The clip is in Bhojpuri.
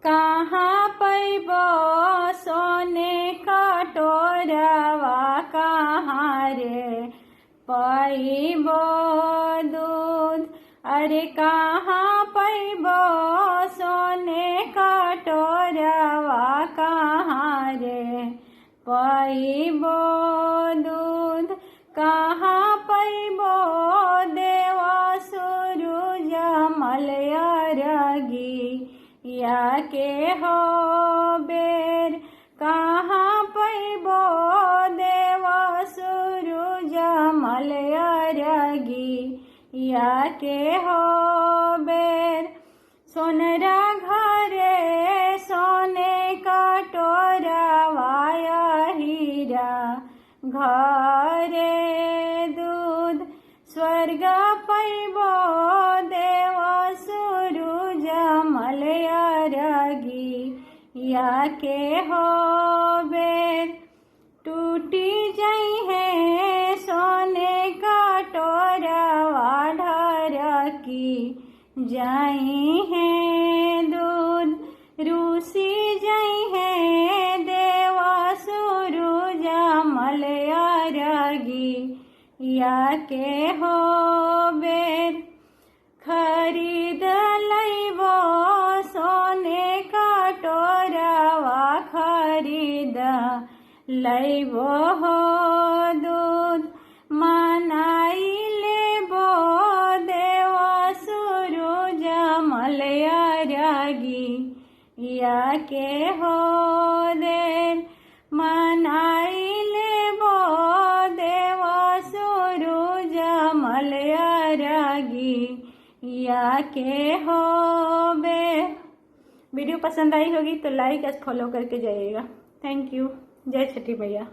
कहाँ पैबो सोने कटोरवा, कहाँ रे पैबो दूध। अरे कहाँ पैबो सोने कटोरवा, कहाँ रे पैबो दूध। कहाँ पैबो देवा सूरज मलयरगी या के हो बेर। कहाँ पैबो देवा सूरज मलयरगी या के हो बेर। सोनरा घरे सोने कटोरवा, हीरा घरे दूध। स्वर्ग पैबो देवा सूरज मलयरगी या के हो बेर। टूटी जई है सोने कटोरवा, ढरकी जाई है दूध। रूसी जई है देवा सूरज मलयरगी या के हो बेर। खरीद लैबो सोने कटोरवा, खरीद लैबो हो दूध। मनाई लेबो देवा सूरज मलयरगी या के हो देर। मनाई लेबो देवा सूरज मलयरगी या के हो बे। वीडियो पसंद आई होगी तो लाइक और फॉलो करके जाइएगा। Thank you. जय छठी मैया।